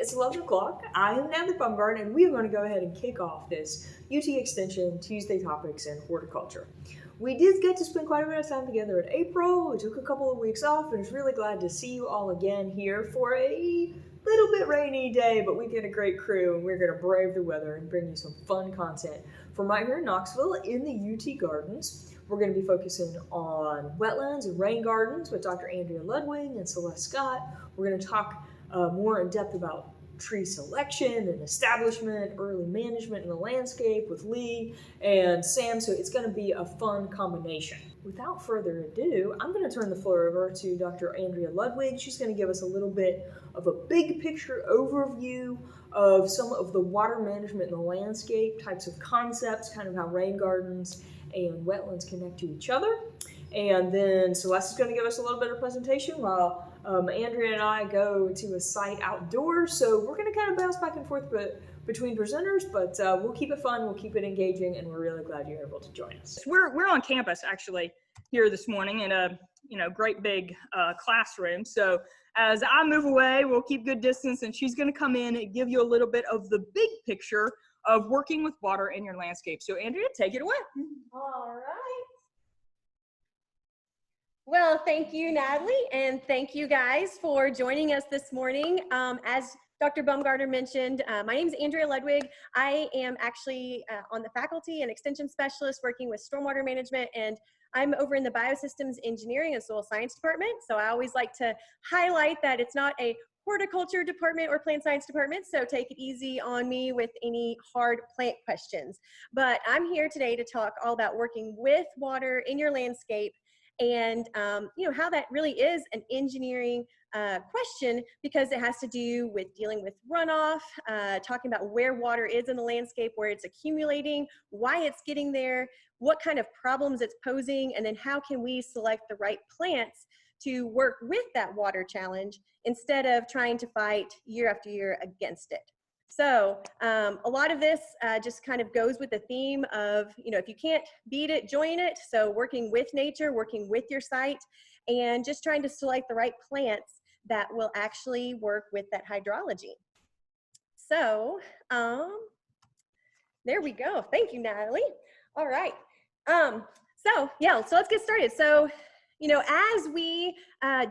It's 11 o'clock. I am Natalie Baumgarten, and we are going to go ahead and kick off this UT Extension Tuesday Topics in Horticulture. We did get to spend quite a bit of time together in April. We took a couple of weeks off, and it's really glad to see you all again here for a little bit rainy day, but we get a great crew, and we're going to brave the weather and bring you some fun content from right here in Knoxville in the UT Gardens. We're going to be focusing on wetlands and rain gardens with Dr. Andrea Ludwig and Celeste Scott. We're going to talk more in depth about tree selection and establishment, early management in the landscape with Lee and Sam, so it's going to be a fun combination. Without further ado, I'm going to turn the floor over to Dr. Andrea Ludwig. She's going to give us a little bit of a big picture overview of some of the water management in the landscape, types of concepts, kind of how rain gardens and wetlands connect to each other. And then Celeste is going to give us a little bit of presentation while Andrea and I go to a site outdoors. So we're going to kind of bounce back and forth between presenters, but we'll keep it fun, we'll keep it engaging, and we're really glad you're able to join us. We're on campus actually here this morning in a great big classroom. So as I move away, we'll keep good distance, and she's going to come in and give you a little bit of the big picture of working with water in your landscape. So Andrea, take it away. All right. Well, thank you, Natalie, and thank you guys for joining us this morning. As Dr. Baumgartner mentioned, my name is Andrea Ludwig. I am actually on the faculty and extension specialist working with stormwater management, and I'm over in the biosystems engineering and soil science department. So I always like to highlight that it's not a horticulture department or plant science department, so take it easy on me with any hard plant questions. But I'm here today to talk all about working with water in your landscape and how that really is an engineering question, because it has to do with dealing with runoff, talking about where water is in the landscape, where it's accumulating, why it's getting there, what kind of problems it's posing, and then how can we select the right plants to work with that water challenge instead of trying to fight year after year against it. So a lot of this just kind of goes with the theme of, if you can't beat it, join it. So working with nature, working with your site, and just trying to select the right plants that will actually work with that hydrology. So there we go. Thank you, Natalie. All right. So let's get started. So, as we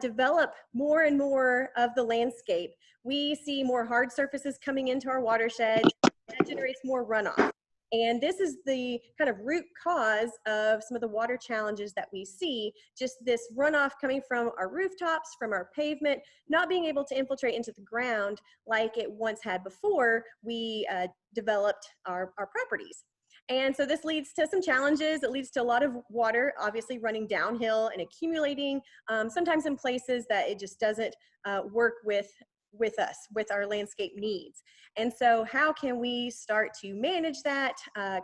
develop more and more of the landscape, we see more hard surfaces coming into our watershed. That generates more runoff. And this is the kind of root cause of some of the water challenges that we see, just this runoff coming from our rooftops, from our pavement, not being able to infiltrate into the ground like it once had before we developed our properties. And so this leads to some challenges. It leads to a lot of water obviously running downhill and accumulating, sometimes in places that it just doesn't work with us, with our landscape needs. And so how can we start to manage that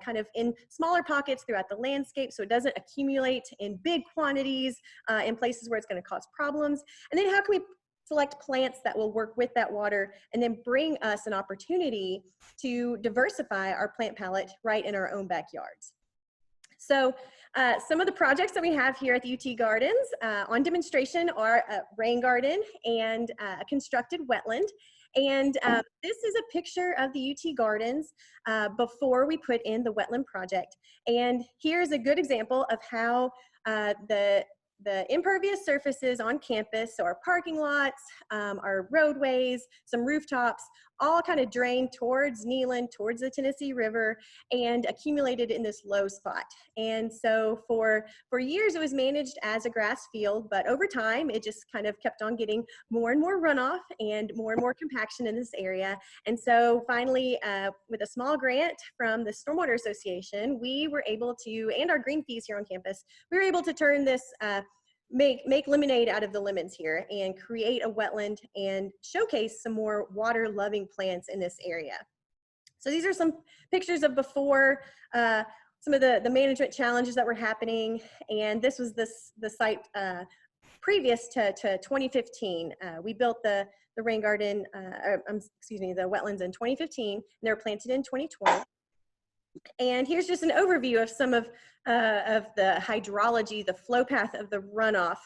kind of in smaller pockets throughout the landscape so it doesn't accumulate in big quantities in places where it's going to cause problems? And then how can we select plants that will work with that water and then bring us an opportunity to diversify our plant palette right in our own backyards? So some of the projects that we have here at the UT Gardens on demonstration are a rain garden and a constructed wetland. And this is a picture of the UT Gardens before we put in the wetland project. And here's a good example of how the impervious surfaces on campus, so our parking lots, our roadways, some rooftops, all kind of drained towards Neyland, towards the Tennessee River, and accumulated in this low spot. And so for years it was managed as a grass field, but over time it just kind of kept on getting more and more runoff and more compaction in this area. And so finally, with a small grant from the Stormwater Association, we were able to, and our green fees here on campus, we were able to turn this make lemonade out of the lemons here and create a wetland and showcase some more water loving plants in this area. So these are some pictures of before, some of the management challenges that were happening, and this was the site previous to 2015. We built the rain garden, the wetlands in 2015, and they were planted in 2020. And here's just an overview of some of the hydrology, the flow path of the runoff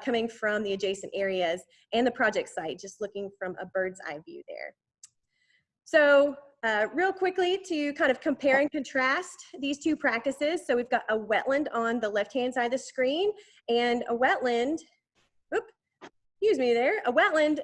coming from the adjacent areas and the project site, just looking from a bird's eye view there. So real quickly to kind of compare and contrast these two practices. So we've got a wetland on the left-hand side of the screen and a wetland, excuse me there, a wetland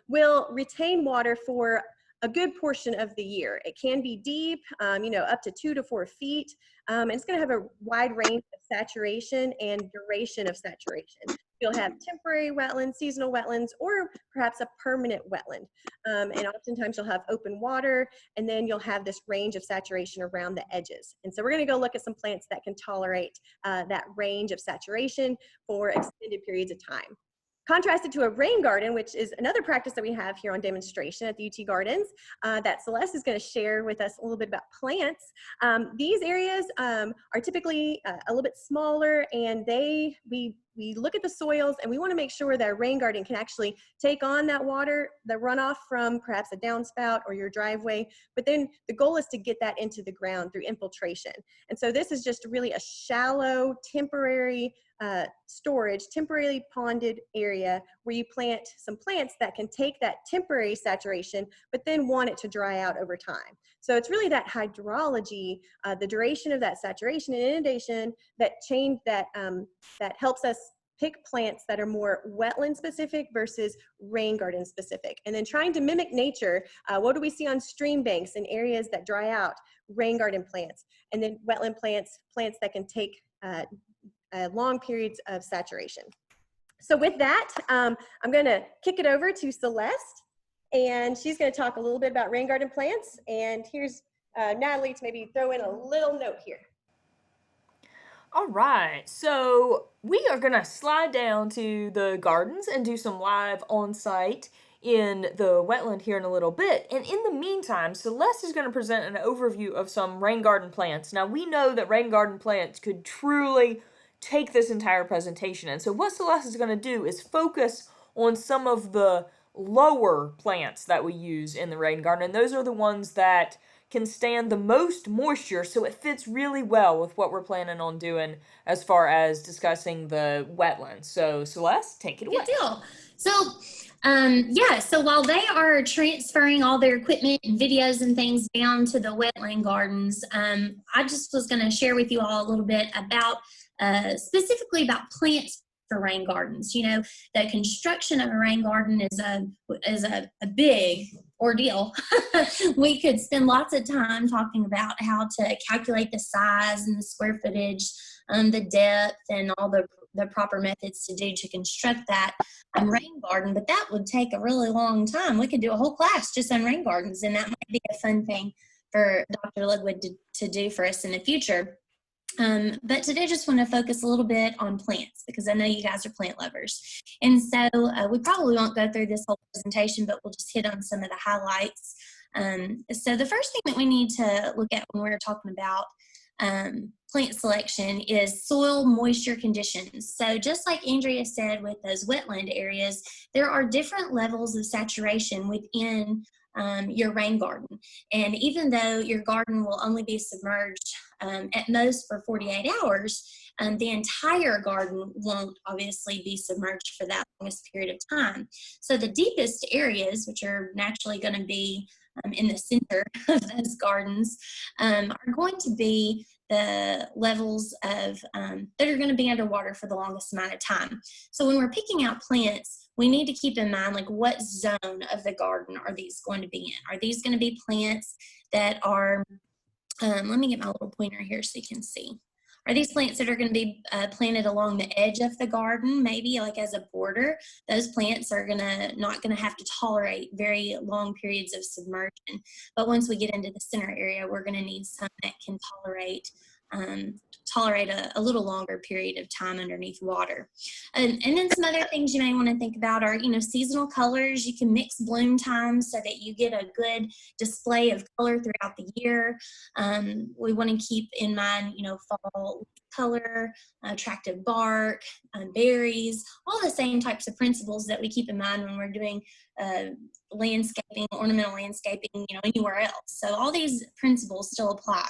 will retain water for a good portion of the year. It can be deep, up to 2 to 4 feet. And it's going to have a wide range of saturation and duration of saturation. You'll have temporary wetlands, seasonal wetlands, or perhaps a permanent wetland. And oftentimes you'll have open water, and then you'll have this range of saturation around the edges. And so we're going to go look at some plants that can tolerate that range of saturation for extended periods of time. Contrasted to a rain garden, which is another practice that we have here on demonstration at the UT Gardens, that Celeste is going to share with us a little bit about plants. These areas are typically a little bit smaller, and we look at the soils, and we want to make sure that a rain garden can actually take on that water, the runoff from perhaps a downspout or your driveway, but then the goal is to get that into the ground through infiltration. And so this is just really a shallow, temporary storage, temporarily ponded area where you plant some plants that can take that temporary saturation, but then want it to dry out over time. So it's really that hydrology, the duration of that saturation and inundation that that helps us pick plants that are more wetland specific versus rain garden specific. And then trying to mimic nature, what do we see on stream banks in areas that dry out? Rain garden plants, and then wetland plants, plants that can take long periods of saturation. So with that, I'm going to kick it over to Celeste, and she's going to talk a little bit about rain garden plants. And here's Natalie to maybe throw in a little note here. All right, so we are going to slide down to the gardens and do some live on-site in the wetland here in a little bit. And in the meantime, Celeste is going to present an overview of some rain garden plants. Now, we know that rain garden plants could truly take this entire presentation. And so what Celeste is going to do is focus on some of the lower plants that we use in the rain garden. And those are the ones that can stand the most moisture, so it fits really well with what we're planning on doing as far as discussing the wetlands. So Celeste, take it away. Good deal. So so while they are transferring all their equipment and videos and things down to the wetland gardens, I just was going to share with you all a little bit about specifically about plants for rain gardens. You know, the construction of a rain garden is a big ordeal. We could spend lots of time talking about how to calculate the size and the square footage, the depth, and all the proper methods to do to construct that rain garden, but that would take a really long time. We could do a whole class just on rain gardens, and that might be a fun thing for Dr. Ludwig to do for us in the future. But today I just want to focus a little bit on plants because I know you guys are plant lovers. And so we probably won't go through this whole presentation, but we'll just hit on some of the highlights. So the first thing that we need to look at when we're talking about plant selection is soil moisture conditions. So just like Andrea said with those wetland areas, there are different levels of saturation within your rain garden. And even though your garden will only be submerged at most for 48 hours, the entire garden won't obviously be submerged for that longest period of time. So the deepest areas, which are naturally going to be in the center of those gardens, are going to be the levels of that are going to be underwater for the longest amount of time. So when we're picking out plants, we need to keep in mind, like, what zone of the garden are these going to be in? Are these going to be plants that are, let me get my little pointer here so you can see. Are these plants that are going to be planted along the edge of the garden, maybe like as a border? Those plants are not going to have to tolerate very long periods of submersion. But once we get into the center area, we're going to need some that can tolerate a little longer period of time underneath water. And then some other things you may want to think about are, seasonal colors. You can mix bloom times so that you get a good display of color throughout the year. We want to keep in mind, fall color, attractive bark, berries, all the same types of principles that we keep in mind when we're doing landscaping, ornamental landscaping, anywhere else. So all these principles still apply.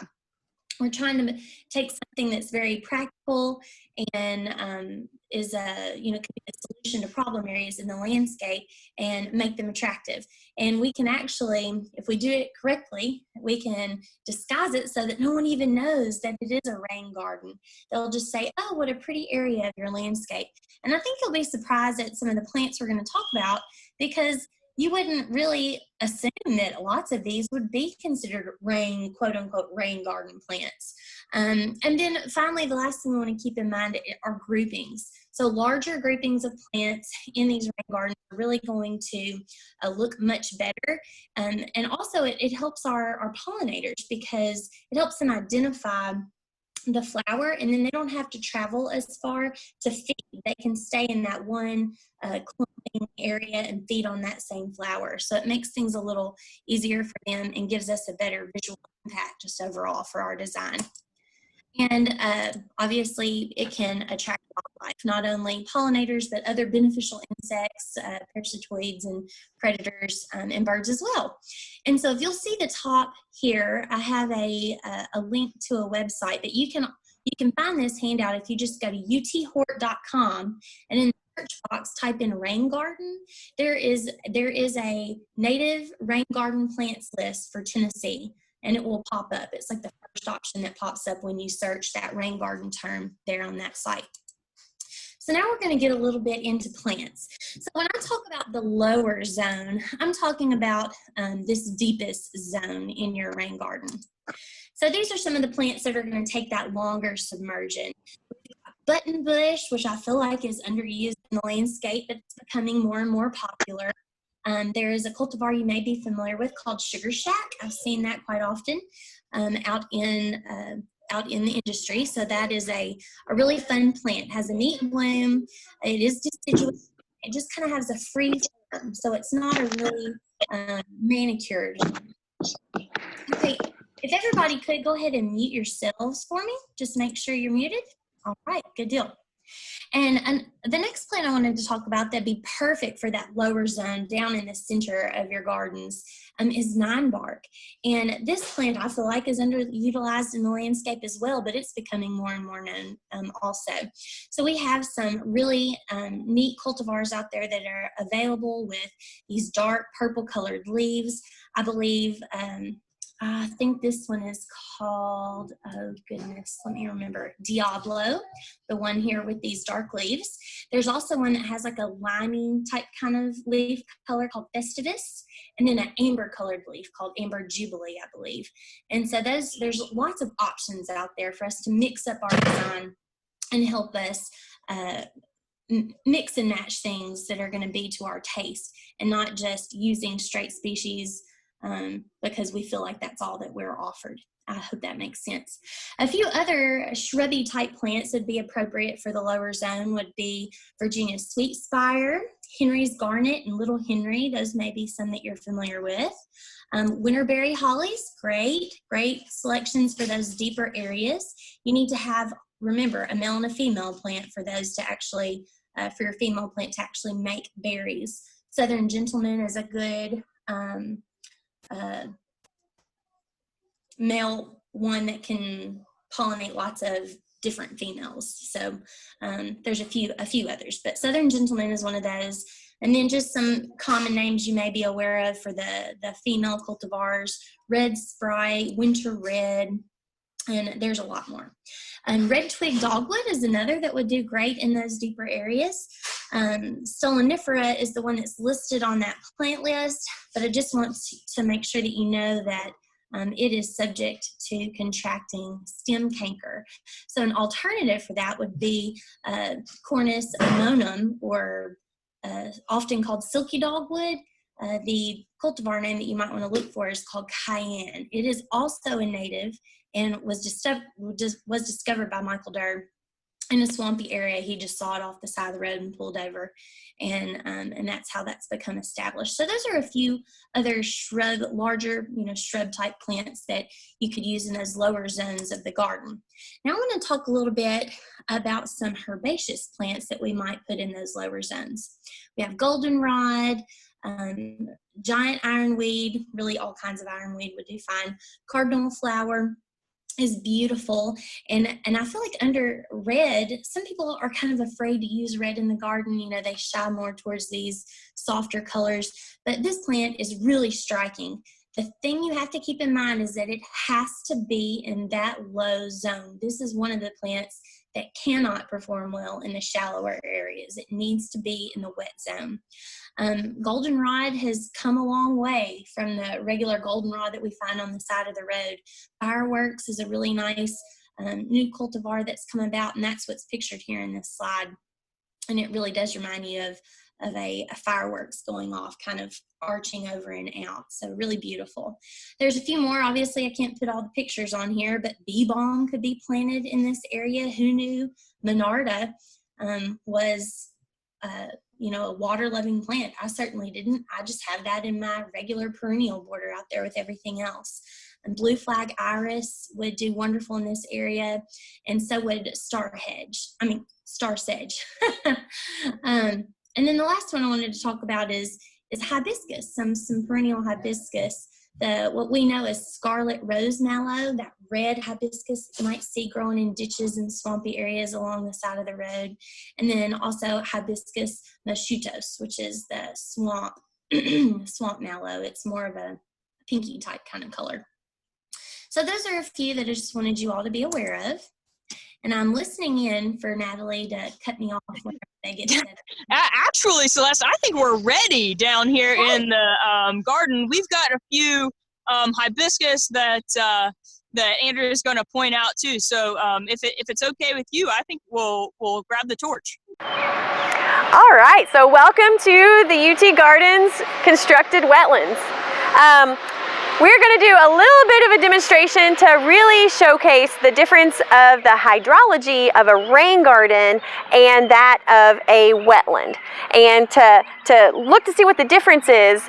we're trying to take something that's very practical and is a, you know, could be a solution to problem areas in the landscape and make them attractive. And we can actually, if we do it correctly, we can disguise it so that no one even knows that it is a rain garden. They'll just say, oh, what a pretty area of your landscape. And I think you'll be surprised at some of the plants we're going to talk about, because you wouldn't really assume that lots of these would be considered rain, quote unquote, rain garden plants. And then finally, the last thing we want to keep in mind are groupings. So larger groupings of plants in these rain gardens are really going to look much better. And also it helps our pollinators, because it helps them identify the flower, and then they don't have to travel as far to feed. They can stay in that one clumping area and feed on that same flower. So it makes things a little easier for them and gives us a better visual impact just overall for our design. And obviously it can attract wildlife, not only pollinators, but other beneficial insects, parasitoids and predators, and birds as well. And so if you'll see the top here, I have a link to a website that you can find this handout if you just go to uthort.com, and in the search box type in rain garden. There is a native rain garden plants list for Tennessee, and it will pop up. It's like the first option that pops up when you search that rain garden term there on that site. So now we're going to get a little bit into plants. So when I talk about the lower zone, I'm talking about this deepest zone in your rain garden. So these are some of the plants that are going to take that longer submersion. Button bush, which I feel like is underused in the landscape, but it's becoming more and more popular. There is a cultivar you may be familiar with called Sugar Shack. I've seen that quite often out in the industry. So that is a really fun plant. It has a neat bloom. It is deciduous. It just kind of has a free form, so it's not a really manicured. Okay, if everybody could go ahead and mute yourselves for me, just make sure you're muted. All right, good deal. And the next plant I wanted to talk about that'd be perfect for that lower zone down in the center of your gardens is ninebark. And this plant I feel like is underutilized in the landscape as well, but it's becoming more and more known also. So we have some really neat cultivars out there that are available with these dark purple colored leaves. I believe I think this one is called, oh goodness, let me remember, Diablo, the one here with these dark leaves. There's also one that has like a limey type kind of leaf color called Festivus, and then an amber colored leaf called Amber Jubilee, I believe. And so there's lots of options out there for us to mix up our design and help us mix and match things that are going to be to our taste, and not just using straight species because we feel like that's all that we're offered. I hope that makes sense. A few other shrubby type plants that would be appropriate for the lower zone would be Virginia sweetspire, Henry's garnet, and little Henry. Those may be some that you're familiar with. Winterberry hollies, great selections for those deeper areas. You need to have, remember, a male and a female plant for those to actually, for your female plant to actually make berries. Southern gentleman is a good male one that can pollinate lots of different females. So there's a few others, but Southern gentleman is one of those. And then just some common names you may be aware of for the female cultivars: red sprite, winter red, and there's a lot more. Red twig dogwood is another that would do great in those deeper areas. Stolonifera is the one that's listed on that plant list, but I just want to make sure that you know that it is subject to contracting stem canker. So an alternative for that would be Cornus amonum, or often called silky dogwood. The cultivar name that you might want to look for is called Cayenne. It is also a native and was discovered by Michael Durr in a swampy area. He just saw it off the side of the road and pulled over, and that's how that's become established. So those are a few other larger shrub type plants that you could use in those lower zones of the garden. Now I want to talk a little bit about some herbaceous plants that we might put in those lower zones. We have goldenrod, giant ironweed, really all kinds of ironweed would do fine, cardinal flower, is beautiful. And I feel like under red, some people are kind of afraid to use red in the garden. You know, they shy more towards these softer colors, but this plant is really striking. The thing you have to keep in mind is that it has to be in that low zone. This is one of the plants that cannot perform well in the shallower areas. It needs to be in the wet zone. Goldenrod has come a long way from the regular goldenrod that we find on the side of the road. Fireworks is a really nice new cultivar that's come about, and that's what's pictured here in this slide. And it really does remind you of a fireworks going off, kind of arching over and out. So really beautiful. There's a few more. Obviously, I can't put all the pictures on here, but bee balm could be planted in this area. Who knew Monarda was you know, a water-loving plant? I certainly didn't. I just have that in my regular perennial border out there with everything else. And blue flag iris would do wonderful in this area, and so would star sedge. And then the last one I wanted to talk about is hibiscus, some perennial hibiscus. What we know as scarlet rose mallow, that red hibiscus you might see growing in ditches and swampy areas along the side of the road. And then also Hibiscus moschutos, which is the swamp mallow. It's more of a pinky type kind of color. So those are a few that I just wanted you all to be aware of. And I'm listening in for Natalie to cut me off when they get to Actually, Celeste, I think we're ready down here in the garden. We've got a few hibiscus that Andrea's going to point out too. So if it's okay with you, I think we'll grab the torch. All right, so welcome to the UT Gardens constructed wetlands. We're going to do a little bit of a demonstration to really showcase the difference of the hydrology of a rain garden and that of a wetland. And to look to see what the difference is,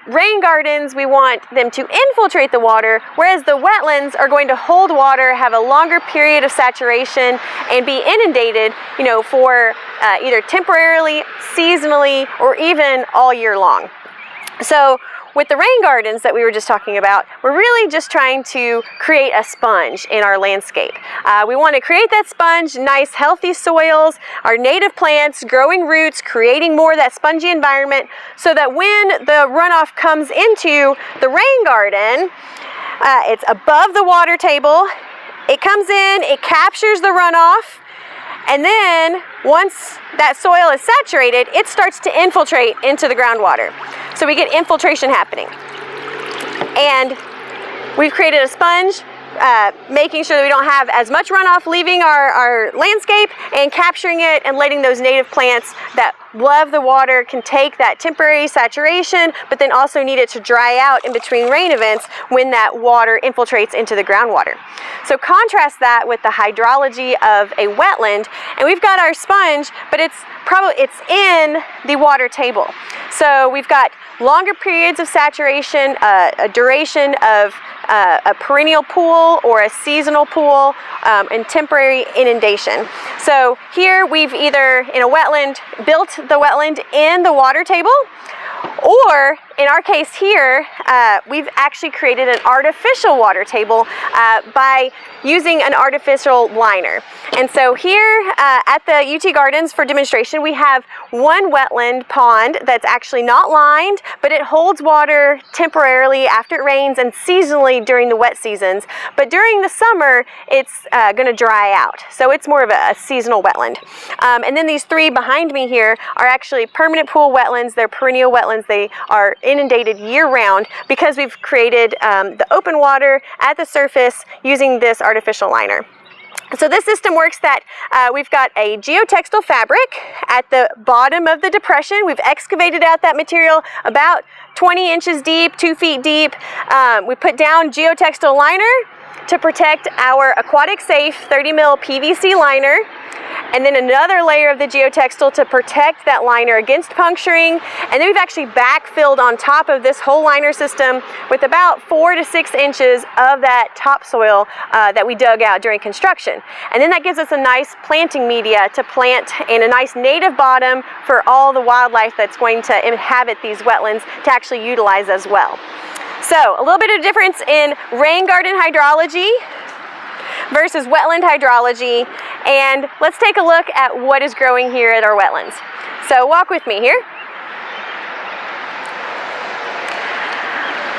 rain gardens, we want them to infiltrate the water, whereas the wetlands are going to hold water, have a longer period of saturation, and be inundated, you know, for either temporarily, seasonally, or even all year long. So with the rain gardens that we were just talking about, we're really just trying to create a sponge in our landscape. We want to create that sponge, nice healthy soils, our native plants, growing roots, creating more of that spongy environment so that when the runoff comes into the rain garden, it's above the water table, it comes in, it captures the runoff, and then once that soil is saturated, it starts to infiltrate into the groundwater. So we get infiltration happening. And we've created a sponge, making sure that we don't have as much runoff leaving our landscape and capturing it and letting those native plants that love the water can take that temporary saturation, but then also need it to dry out in between rain events when that water infiltrates into the groundwater. So contrast that with the hydrology of a wetland, and we've got our sponge, but it's in the water table. So we've got longer periods of saturation, a duration of a perennial pool or a seasonal pool, and temporary inundation. So here we've either, in a wetland, built the wetland in the water table, or in our case here, we've actually created an artificial water table by using an artificial liner. And so here at the UT Gardens for demonstration, we have one wetland pond that's actually not lined, but it holds water temporarily after it rains and seasonally during the wet seasons. But during the summer, it's going to dry out. So it's more of a seasonal wetland. And then these three behind me here are actually permanent pool wetlands. They're perennial wetlands. They are inundated year-round because we've created the open water at the surface using this artificial liner. So this system works that we've got a geotextile fabric at the bottom of the depression. We've excavated out that material about 20 inches deep, 2 feet deep. We put down geotextile liner to protect our aquatic safe 30 mil PVC liner, and then another layer of the geotextile to protect that liner against puncturing. And then we've actually backfilled on top of this whole liner system with about 4 to 6 inches of that topsoil that we dug out during construction. And then that gives us a nice planting media to plant and a nice native bottom for all the wildlife that's going to inhabit these wetlands to actually utilize as well. So a little bit of difference in rain garden hydrology versus wetland hydrology. And let's take a look at what is growing here at our wetlands. So walk with me here.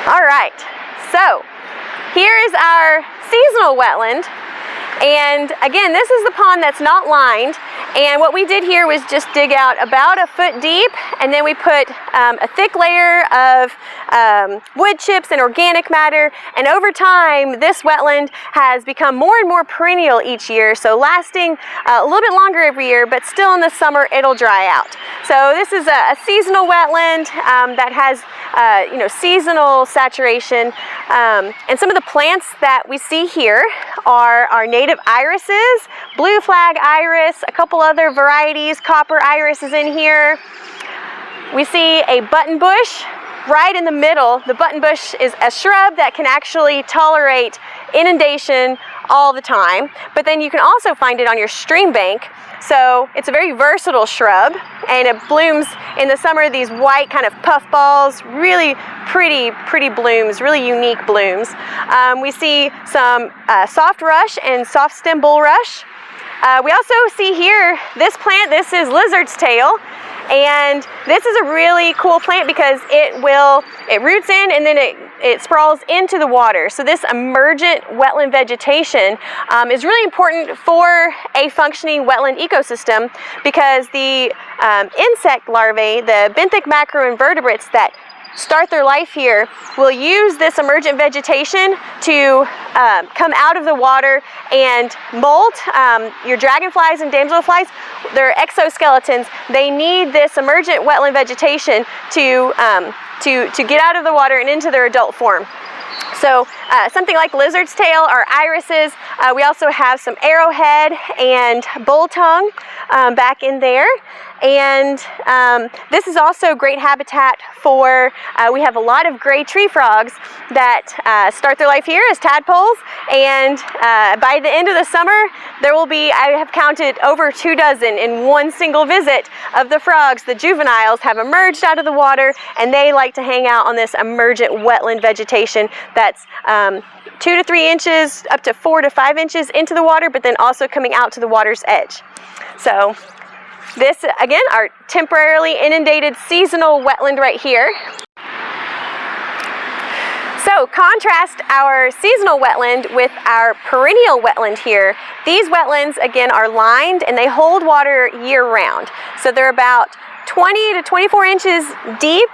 All right, so here is our seasonal wetland. And again, this is the pond that's not lined. And what we did here was just dig out about a foot deep, and then we put a thick layer of wood chips and organic matter. And over time, this wetland has become more and more perennial each year, so lasting a little bit longer every year, but still in the summer it'll dry out. So this is a seasonal wetland that has seasonal saturation. And some of the plants that we see here are our native irises, blue flag iris, a couple other varieties, copper iris is in here. We see a button bush right in the middle. The button bush is a shrub that can actually tolerate inundation all the time, but then you can also find it on your stream bank. So it's a very versatile shrub, and it blooms in the summer, these white kind of puff balls, really pretty blooms, really unique blooms. We see some soft rush and soft stem bulrush. We also see here this plant. This is lizard's tail, and this is a really cool plant because it roots in and then it sprawls into the water. So this emergent wetland vegetation is really important for a functioning wetland ecosystem, because the insect larvae, the benthic macroinvertebrates that start their life here, will use this emergent vegetation to come out of the water and molt. Your dragonflies and damselflies, they're exoskeletons. They need this emergent wetland vegetation to get out of the water and into their adult form. So something like lizard's tail or irises. We also have some arrowhead and bull tongue back in there. And this is also great habitat for, we have a lot of gray tree frogs that start their life here as tadpoles. And by the end of the summer, there will be, I have counted over 2 dozen in one single visit of the frogs. The juveniles have emerged out of the water, and they like to hang out on this emergent wetland vegetation that's 2 to 3 inches, up to 4 to 5 inches into the water, but then also coming out to the water's edge. So this, again, our temporarily inundated seasonal wetland right here. So contrast our seasonal wetland with our perennial wetland here. These wetlands, again, are lined and they hold water year-round. So they're about 20 to 24 inches deep,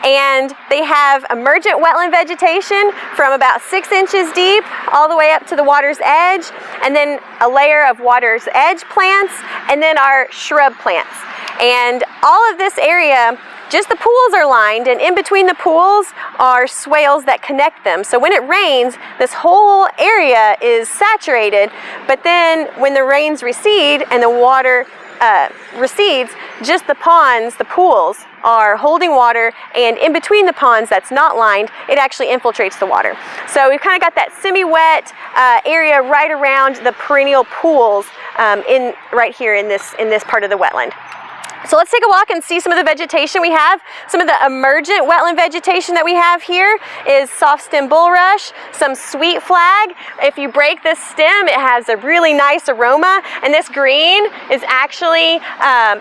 and they have emergent wetland vegetation from about 6 inches deep all the way up to the water's edge, and then a layer of water's edge plants, and then our shrub plants. And all of this area, just the pools are lined, and in between the pools are swales that connect them. So when it rains, this whole area is saturated, but then when the rains recede and the water recedes, just the ponds, the pools, are holding water, and in between the ponds that's not lined, it actually infiltrates the water. So we've kind of got that semi-wet area right around the perennial pools right here in this part of the wetland. So let's take a walk and see some of the vegetation we have. Some of the emergent wetland vegetation that we have here is soft stem bulrush, some sweet flag. If you break this stem, it has a really nice aroma, and this green is actually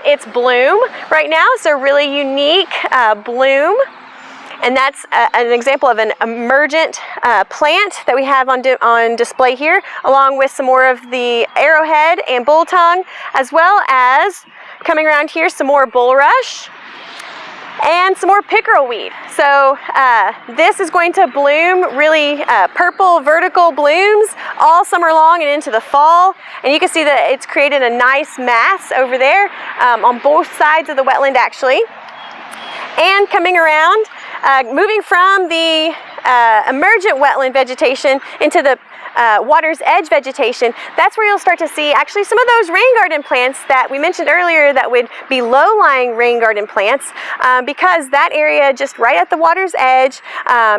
its bloom right now, so really unique bloom. And that's an example of an emergent plant that we have on display here, along with some more of the arrowhead and bull tongue, as well as coming around here, some more bulrush and some more pickerel weed. So this is going to bloom really purple vertical blooms all summer long and into the fall. And you can see that it's created a nice mass over there on both sides of the wetland actually. And coming around, moving from the emergent wetland vegetation into the water's edge vegetation, that's where you'll start to see actually some of those rain garden plants that we mentioned earlier that would be low-lying rain garden plants, because that area just right at the water's edge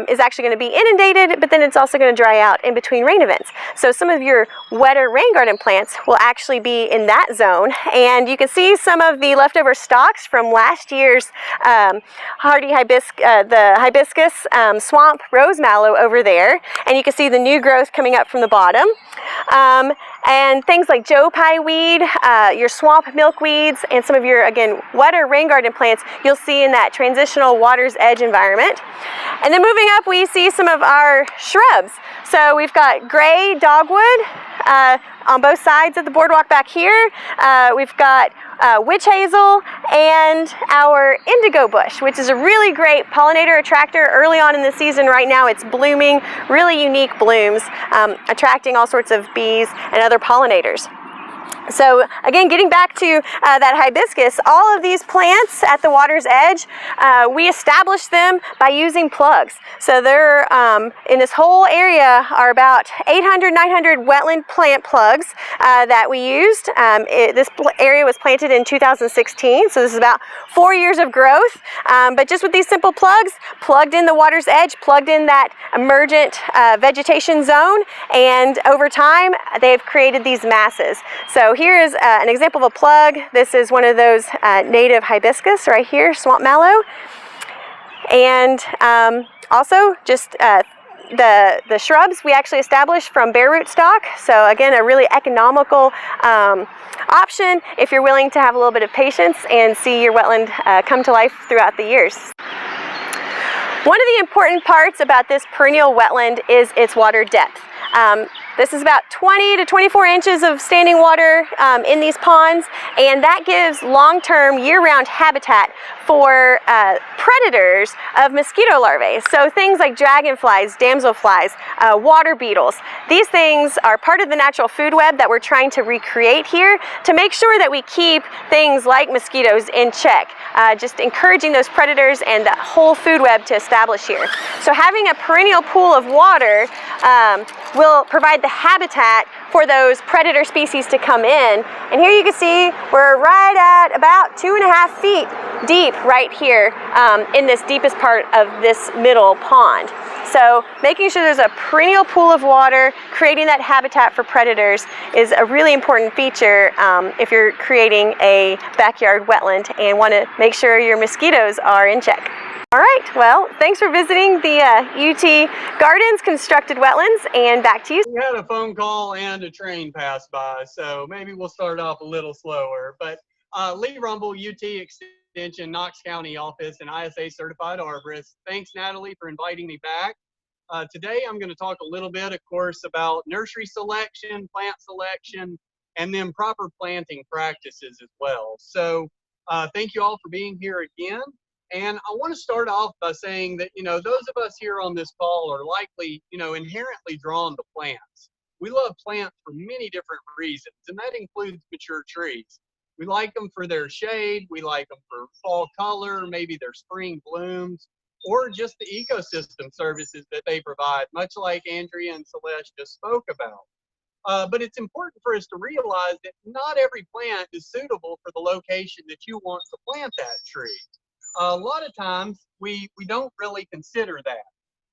is actually going to be inundated, but then it's also going to dry out in between rain events. So some of your wetter rain garden plants will actually be in that zone, and you can see some of the leftover stalks from last year's hardy hibiscus, the hibiscus swamp rose mallow over there, and you can see the new growth coming up from the bottom. And things like Joe Pye weed, your swamp milkweeds, and some of your, again, wetter rain garden plants you'll see in that transitional water's edge environment. And then moving up, we see some of our shrubs. So we've got gray dogwood on both sides of the boardwalk back here. We've got witch hazel and our indigo bush, which is a really great pollinator attractor early on in the season. Right now it's blooming, really unique blooms, attracting all sorts of bees and other pollinators. So again, getting back to that hibiscus, all of these plants at the water's edge, we established them by using plugs. So they're in this whole area are about 800, 900 wetland plant plugs that we used. This area was planted in 2016, so this is about 4 years of growth. But just with these simple plugs, plugged in the water's edge, plugged in that emergent vegetation zone, and over time they've created these masses. So here is an example of a plug. This is one of those native hibiscus right here, swamp mallow. And also just the shrubs we actually established from bare root stock. So again, a really economical option if you're willing to have a little bit of patience and see your wetland come to life throughout the years. One of the important parts about this perennial wetland is its water depth. This is about 20 to 24 inches of standing water in these ponds, and that gives long-term year-round habitat for predators of mosquito larvae. So things like dragonflies, damselflies, water beetles. These things are part of the natural food web that we're trying to recreate here to make sure that we keep things like mosquitoes in check, just encouraging those predators and the whole food web to establish here. So having a perennial pool of water will provide the habitat for those predator species to come in. And here you can see we're right at about 2.5 feet deep right here in this deepest part of this middle pond. So making sure there's a perennial pool of water, creating that habitat for predators is a really important feature if you're creating a backyard wetland and want to make sure your mosquitoes are in check. All right, well, thanks for visiting the UT Gardens Constructed Wetlands, and back to you. We had a phone call and a train pass by, so maybe we'll start off a little slower. But Lee Rumble, UT Extension, Knox County office, and ISA certified arborist. Thanks, Natalie, for inviting me back. Today, I'm going to talk a little bit, of course, about nursery selection, plant selection, and then proper planting practices as well. So thank you all for being here again. And I want to start off by saying that, those of us here on this call are likely, inherently drawn to plants. We love plants for many different reasons, and that includes mature trees. We like them for their shade, we like them for fall color, maybe their spring blooms, or just the ecosystem services that they provide, much like Andrea and Celeste just spoke about. But it's important for us to realize that not every plant is suitable for the location that you want to plant that tree. A lot of times we don't really consider that.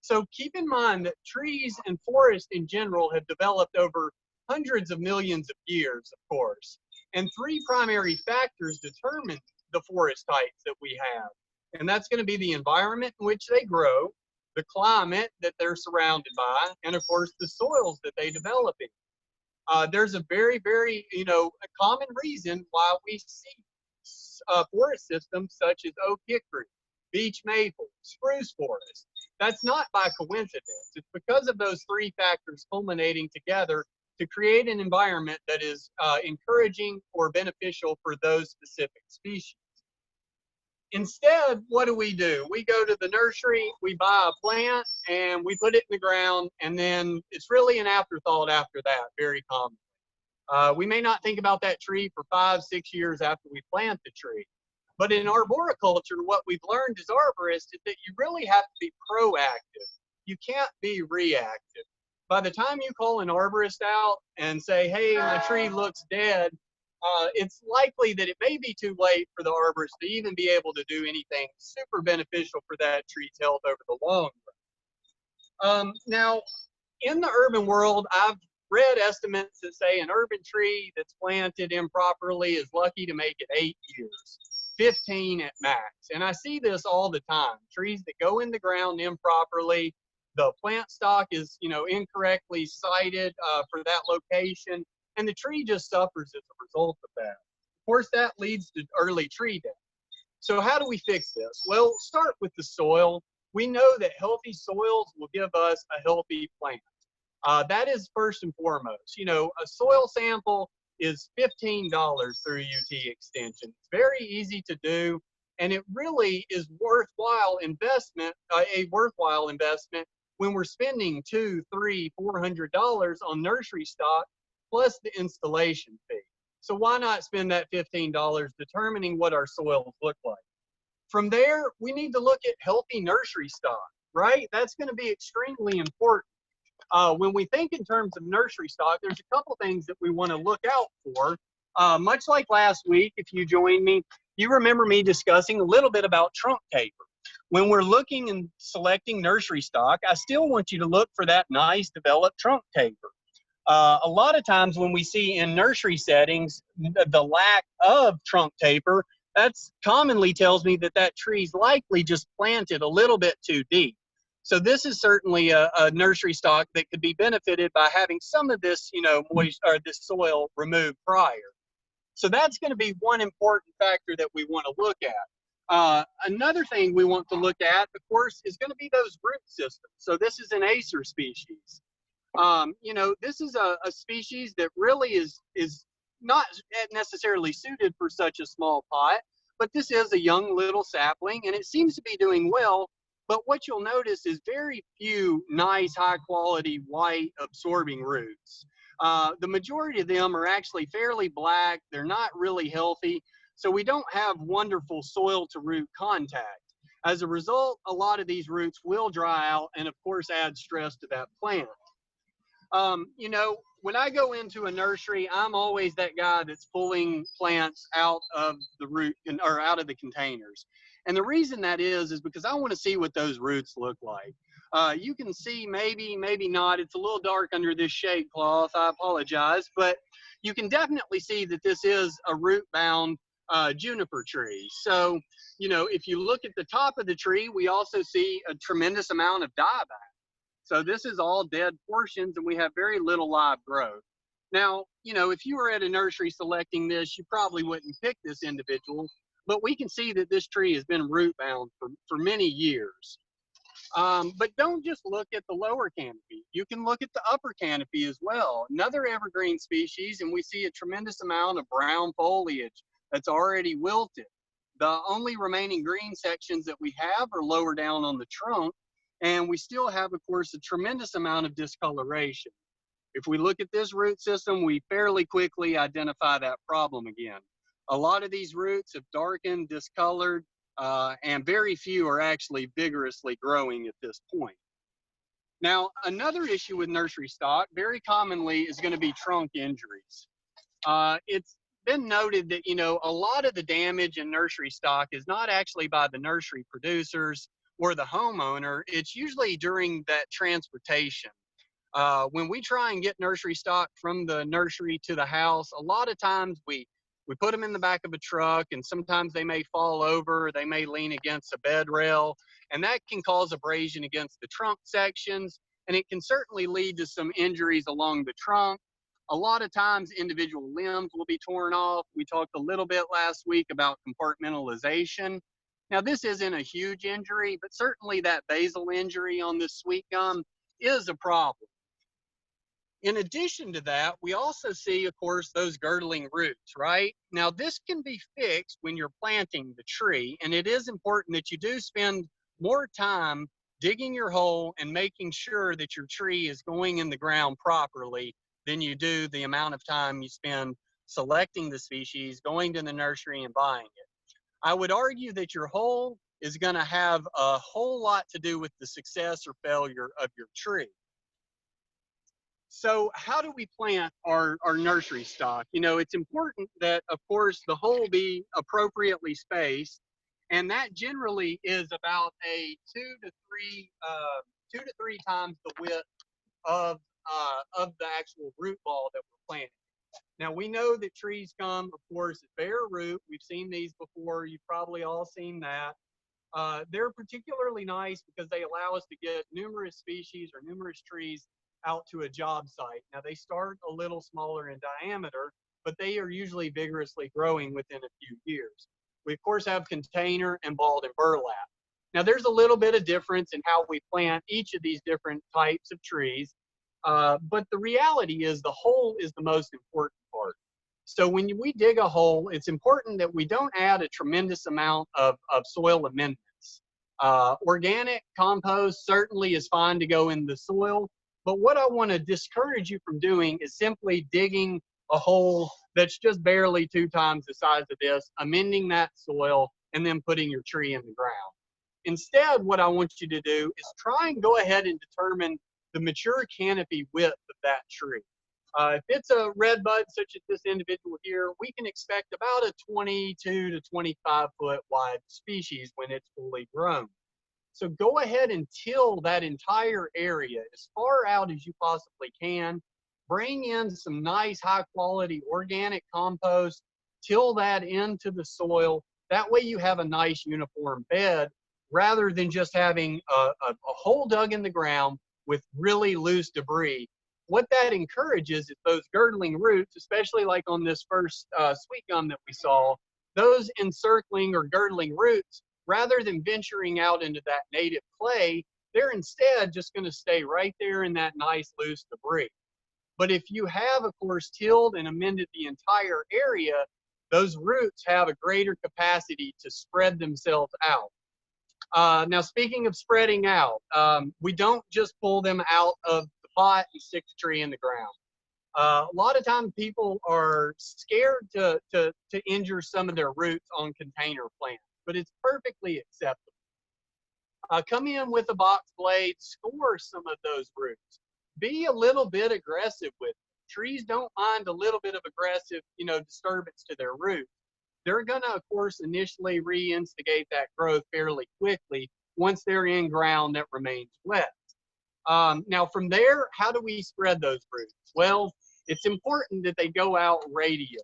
So keep in mind that trees and forests in general have developed over hundreds of millions of years, of course. And three primary factors determine the forest types that we have. And that's going to be the environment in which they grow, the climate that they're surrounded by, and of course the soils that they develop in. There's a very, very, a common reason why we see forest systems such as oak hickory, beech maple, spruce forest. That's not by coincidence. It's because of those three factors culminating together to create an environment that is encouraging or beneficial for those specific species. Instead, what do? We go to the nursery, we buy a plant, and we put it in the ground, and then it's really an afterthought after that, very common. We may not think about that tree for 5, 6 years after we plant the tree. But in arboriculture, what we've learned as arborists is that you really have to be proactive. You can't be reactive. By the time you call an arborist out and say, hey, my tree looks dead, it's likely that it may be too late for the arborist to even be able to do anything super beneficial for that tree's health over the long run. Now, in the urban world, I've read estimates that say an urban tree that's planted improperly is lucky to make it 8 years, 15 at max. And I see this all the time. Trees that go in the ground improperly, the plant stock is, incorrectly sited for that location, and the tree just suffers as a result of that. Of course, that leads to early tree death. So how do we fix this? Well, start with the soil. We know that healthy soils will give us a healthy plant. That is first and foremost. A soil sample is $15 through UT Extension. It's very easy to do, and it really is worthwhile investment, a worthwhile investment when we're spending $200, $300, $400 on nursery stock plus the installation fee. So why not spend that $15 determining what our soils look like? From there, we need to look at healthy nursery stock, right? That's going to be extremely important. When we think in terms of nursery stock, there's a couple things that we want to look out for. Much like last week, if you joined me, you remember me discussing a little bit about trunk taper. When we're looking and selecting nursery stock, I still want you to look for that nice developed trunk taper. A lot of times when we see in nursery settings the lack of trunk taper, that's commonly tells me that that tree's likely just planted a little bit too deep. So this is certainly a nursery stock that could be benefited by having some of this, moist or this soil removed prior. So that's going to be one important factor that we want to look at. Another thing we want to look at, of course, is going to be those root systems. So this is an Acer species. This is a species that really is not necessarily suited for such a small pot, but this is a young little sapling, and it seems to be doing well. But what you'll notice is very few nice, high-quality, white absorbing roots. The majority of them are actually fairly black. They're not really healthy, so we don't have wonderful soil-to-root contact. As a result, a lot of these roots will dry out and, of course, add stress to that plant. When I go into a nursery, I'm always that guy that's pulling plants out of the root or out of the containers. And the reason that is because I want to see what those roots look like. You can see maybe not. It's a little dark under this shade cloth. I apologize, but you can definitely see that this is a root-bound juniper tree. So, if you look at the top of the tree, we also see a tremendous amount of dieback. So this is all dead portions, and we have very little live growth. Now, if you were at a nursery selecting this, you probably wouldn't pick this individual, but we can see that this tree has been root bound for many years. But don't just look at the lower canopy. You can look at the upper canopy as well. Another evergreen species, and we see a tremendous amount of brown foliage that's already wilted. The only remaining green sections that we have are lower down on the trunk, and we still have, of course, a tremendous amount of discoloration. If we look at this root system, we fairly quickly identify that problem again. A lot of these roots have darkened, discolored, and very few are actually vigorously growing at this point. Now, another issue with nursery stock very commonly is going to be trunk injuries. It's been noted that, a lot of the damage in nursery stock is not actually by the nursery producers or the homeowner. It's usually during that transportation. When we try and get nursery stock from the nursery to the house, a lot of times we put them in the back of a truck, and sometimes they may fall over, they may lean against a bed rail, and that can cause abrasion against the trunk sections, and it can certainly lead to some injuries along the trunk. A lot of times individual limbs will be torn off. We talked a little bit last week about compartmentalization. Now, this isn't a huge injury, but certainly that basal injury on this sweet gum is a problem. In addition to that, we also see, of course, those girdling roots, right? Now, this can be fixed when you're planting the tree, and it is important that you do spend more time digging your hole and making sure that your tree is going in the ground properly than you do the amount of time you spend selecting the species, going to the nursery and buying it. I would argue that your hole is going to have a whole lot to do with the success or failure of your tree. So how do we plant our nursery stock? It's important that, of course, the hole be appropriately spaced, and that generally is about a 2 to 3 times the width of the actual root ball that we're planting. Now, we know that trees come, of course, at bare root. We've seen these before. You've probably all seen that. They're particularly nice because they allow us to get numerous species or numerous trees out to a job site. Now they start a little smaller in diameter, but they are usually vigorously growing within a few years. We of course have container and balled and burlap. Now there's a little bit of difference in how we plant each of these different types of trees, but the reality is the hole is the most important part. So when we dig a hole, it's important that we don't add a tremendous amount of soil amendments. Organic compost certainly is fine to go in the soil, but what I want to discourage you from doing is simply digging a hole that's just barely 2 times the size of this, amending that soil, and then putting your tree in the ground. Instead, what I want you to do is try and go ahead and determine the mature canopy width of that tree. If it's a red bud such as this individual here, we can expect about a 22 to 25 foot wide species when it's fully grown. So go ahead and till that entire area as far out as you possibly can. Bring in some nice high quality organic compost, till that into the soil. That way you have a nice uniform bed rather than just having a hole dug in the ground with really loose debris. What that encourages is those girdling roots, especially like on this first sweet gum that we saw, those encircling or girdling roots, rather than venturing out into that native clay, they're instead just going to stay right there in that nice loose debris. But if you have, of course, tilled and amended the entire area, those roots have a greater capacity to spread themselves out. Now, speaking of spreading out, we don't just pull them out of the pot and stick the tree in the ground. A lot of times people are scared to injure some of their roots on container plants, but it's perfectly acceptable. Come in with a box blade, score some of those roots. Be a little bit aggressive with them. Trees don't mind a little bit of aggressive, disturbance to their roots. They're going to, of course, initially reinstigate that growth fairly quickly once they're in ground that remains wet. Now, from there, how do we spread those roots? Well, it's important that they go out radially.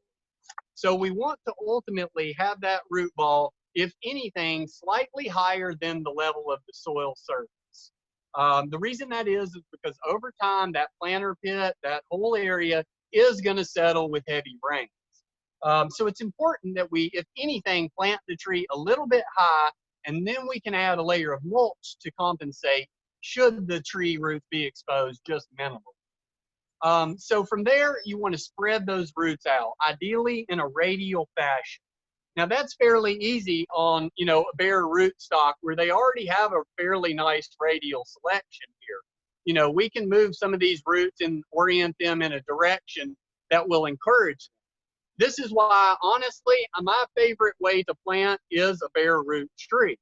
So we want to ultimately have that root ball, if anything, slightly higher than the level of the soil surface. The reason that is because over time, that planter pit, that whole area is going to settle with heavy rain. So it's important that we, if anything, plant the tree a little bit high, and then we can add a layer of mulch to compensate should the tree roots be exposed just minimally. So from there, you want to spread those roots out, ideally in a radial fashion. Now that's fairly easy on, a bare root stock where they already have a fairly nice radial selection here. We can move some of these roots and orient them in a direction that will encourage them. This is why, honestly, my favorite way to plant is a bare root tree.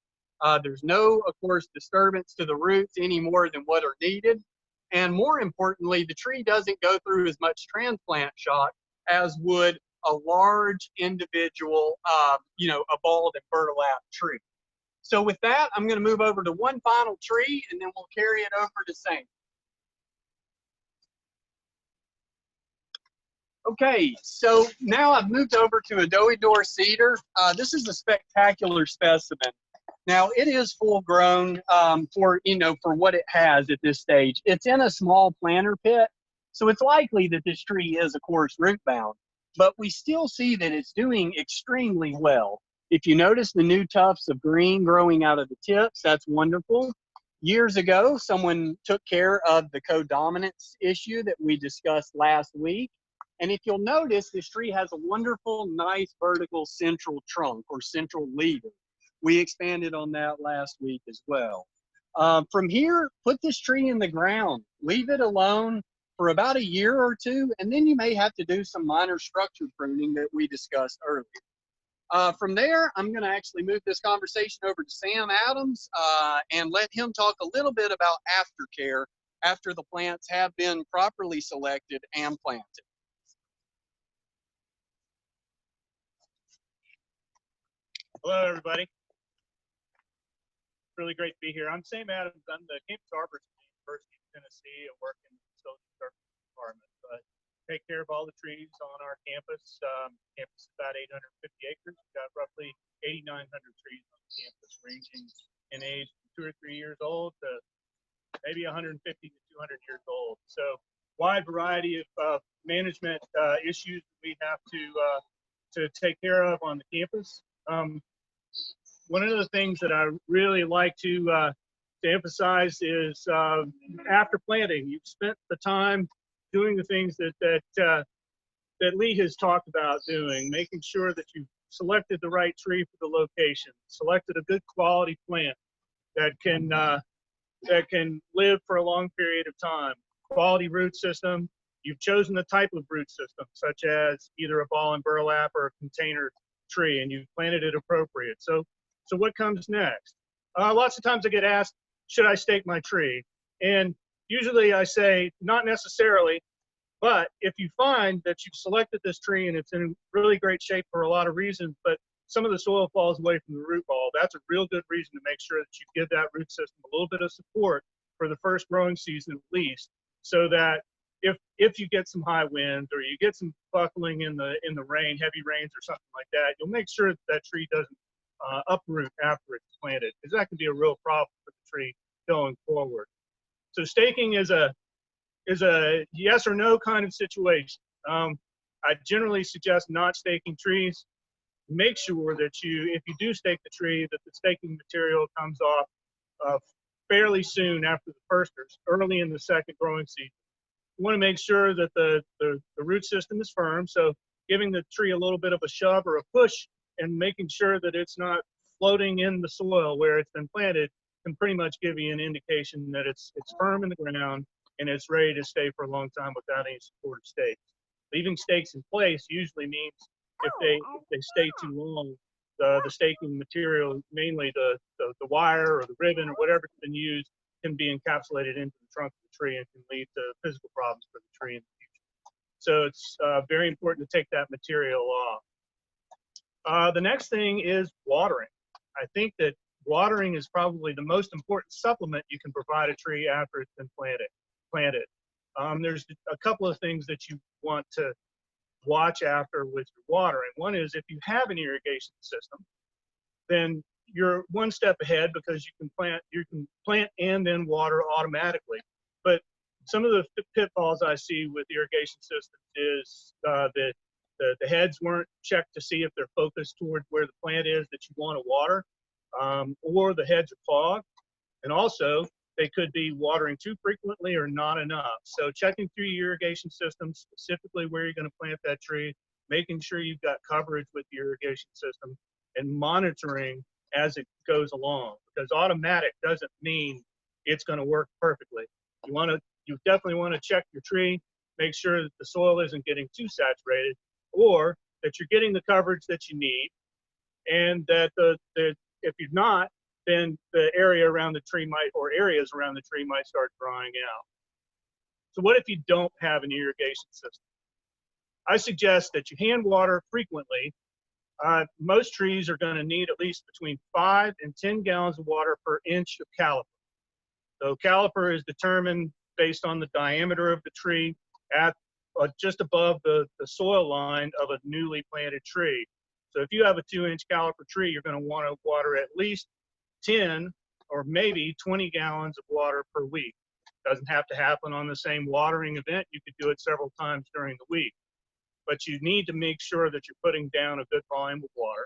There's no, of course, disturbance to the roots any more than what are needed. And more importantly, the tree doesn't go through as much transplant shock as would a large individual, a balled and burlap tree. So with that, I'm going to move over to one final tree, and then we'll carry it over to Sam. Okay, so now I've moved over to a doughy Door Cedar. This is a spectacular specimen. Now it is full grown for what it has at this stage. It's in a small planter pit, so it's likely that this tree is, of course, root bound. But we still see that it's doing extremely well. If you notice the new tufts of green growing out of the tips, that's wonderful. Years ago, someone took care of the codominance issue that we discussed last week. And if you'll notice, this tree has a wonderful, nice vertical central trunk or central leader. We expanded on that last week as well. From here, put this tree in the ground. Leave it alone for about a year or two, and then you may have to do some minor structure pruning that we discussed earlier. From there, I'm going to actually move this conversation over to Sam Adams and let him talk a little bit about aftercare after the plants have been properly selected and planted. Hello, everybody. Really great to be here. I'm Sam Adams. I'm the campus arborist at the University of Tennessee. I work in the facility services department. But take care of all the trees on our campus. Campus is about 850 acres. We've got roughly 8,900 trees on the campus, ranging in age from 2 or 3 years old to maybe 150 to 200 years old. So wide variety of management issues that we have to take care of on the campus. One of the things that I really like to emphasize is after planting, you've spent the time doing the things that Lee has talked about doing, making sure that you've selected the right tree for the location, selected a good quality plant that can live for a long period of time, quality root system. You've chosen the type of root system, such as either a ball and burlap or a container tree, and you've planted it appropriate. So what comes next? Lots of times I get asked, should I stake my tree? And usually I say, not necessarily, but if you find that you've selected this tree and it's in really great shape for a lot of reasons, but some of the soil falls away from the root ball, that's a real good reason to make sure that you give that root system a little bit of support for the first growing season at least, so that if you get some high winds or you get some buckling in the rain, heavy rains or something like that, you'll make sure that that tree doesn't uproot after it's planted, because that can be a real problem for the tree going forward. So staking is a yes or no kind of situation. I generally suggest not staking trees. Make sure that if you do stake the tree, that the staking material comes off fairly soon after the first or early in the second growing season. You want to make sure that the root system is firm, so giving the tree a little bit of a shove or a push and making sure that it's not floating in the soil where it's been planted can pretty much give you an indication that it's firm in the ground and it's ready to stay for a long time without any supportive stakes. Leaving stakes in place usually means if they stay too long, the staking material, mainly the wire or the ribbon or whatever's been used, can be encapsulated into the trunk of the tree and can lead to physical problems for the tree in the future. So it's very important to take that material off. The next thing is watering. I think that watering is probably the most important supplement you can provide a tree after it's been planted. There's a couple of things that you want to watch after with your watering. One is if you have an irrigation system, then you're one step ahead because you can plant and then water automatically. But some of the pitfalls I see with irrigation systems is that the heads weren't checked to see if they're focused toward where the plant is that you want to water, or the heads are clogged. And also, they could be watering too frequently or not enough. So checking through your irrigation system, specifically where you're going to plant that tree, making sure you've got coverage with the irrigation system, and monitoring as it goes along. Because automatic doesn't mean it's going to work perfectly. You definitely want to check your tree, make sure that the soil isn't getting too saturated, or that you're getting the coverage that you need, and that if you're not, then the area around the tree areas around the tree might start drying out. So what if you don't have an irrigation system? I suggest that you hand water frequently. Most trees are going to need at least between 5 and 10 gallons of water per inch of caliper. So caliper is determined based on the diameter of the tree at just above the soil line of a newly planted tree. So if you have a 2-inch caliper tree, you're going to want to water at least 10 or maybe 20 gallons of water per week. Doesn't have to happen on the same watering event. You could do it several times during the week. But you need to make sure that you're putting down a good volume of water.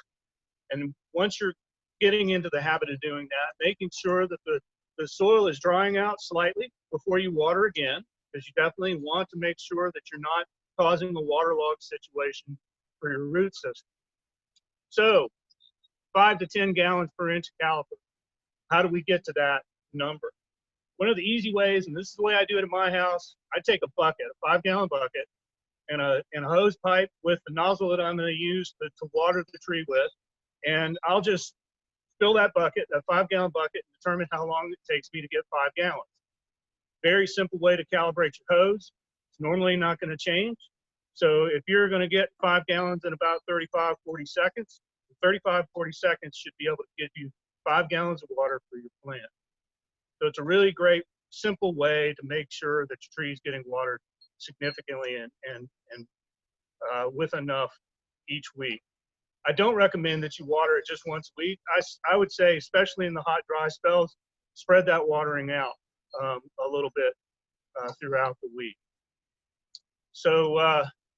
And once you're getting into the habit of doing that, making sure that the soil is drying out slightly before you water again, because you definitely want to make sure that you're not causing a waterlogged situation for your root system. So 5 to 10 gallons per inch caliper. How do we get to that number? One of the easy ways, and this is the way I do it at my house, I take a bucket, a 5-gallon bucket, and a hose pipe with the nozzle that I'm going to use to water the tree with, and I'll just fill that bucket, that 5-gallon bucket, and determine how long it takes me to get 5 gallons. Very simple way to calibrate your hose. It's normally not going to change. So if you're going to get 5 gallons in about 35, 40 seconds, 35, 40 seconds should be able to give you 5 gallons of water for your plant. So it's a really great, simple way to make sure that your tree is getting watered significantly and with enough each week. I don't recommend that you water it just once a week. I would say, especially in the hot, dry spells, spread that watering out a little bit throughout the week. So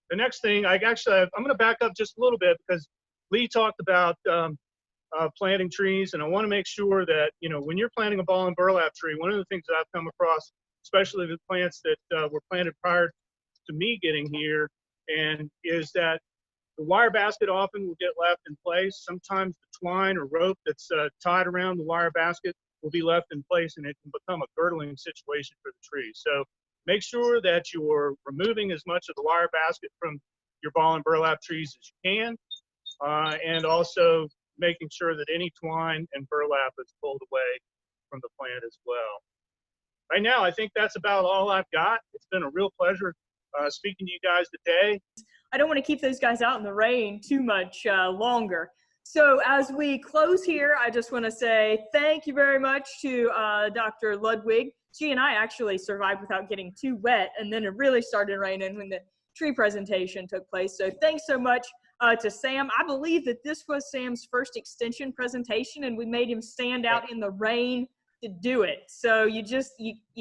the next thing, I'm going to back up just a little bit because Lee talked about planting trees, and I want to make sure that, you know, when you're planting a ball and burlap tree, one of the things that I've come across, especially the plants that were planted prior to me getting here, and is that the wire basket often will get left in place. Sometimes the twine or rope that's tied around the wire basket will be left in place, and it can become a girdling situation for the tree. So make sure that you're removing as much of the wire basket from your ball and burlap trees as you can, and also making sure that any twine and burlap is pulled away from the plant as well. Right now, I think that's about all I've got. It's been a real pleasure speaking to you guys today. I don't want to keep those guys out in the rain too much longer. So as we close here, I just want to say thank you very much to Dr. Ludwig. She and I actually survived without getting too wet, and then it really started raining when the tree presentation took place. So thanks so much to Sam. I believe that this was Sam's first extension presentation, and we made him stand out in the rain to do it. So you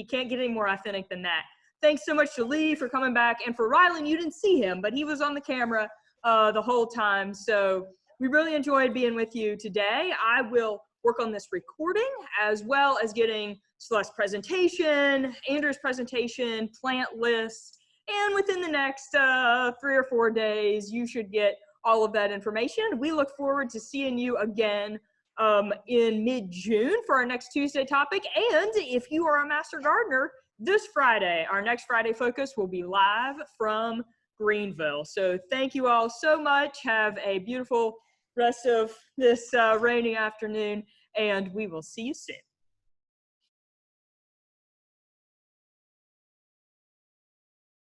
can't get any more authentic than that. Thanks so much to Lee for coming back, and for Rylan, you didn't see him, but he was on the camera the whole time. So we really enjoyed being with you today. I will work on this recording as well as getting Celeste's presentation, Andrew's presentation, plant list, and within the next 3 or 4 days, you should get all of that information. We look forward to seeing you again in mid-June for our next Tuesday topic. And if you are a master gardener, this Friday, our next Friday focus will be live from Greenville. So thank you all so much. Have a beautiful rest of this rainy afternoon, and we will see you soon.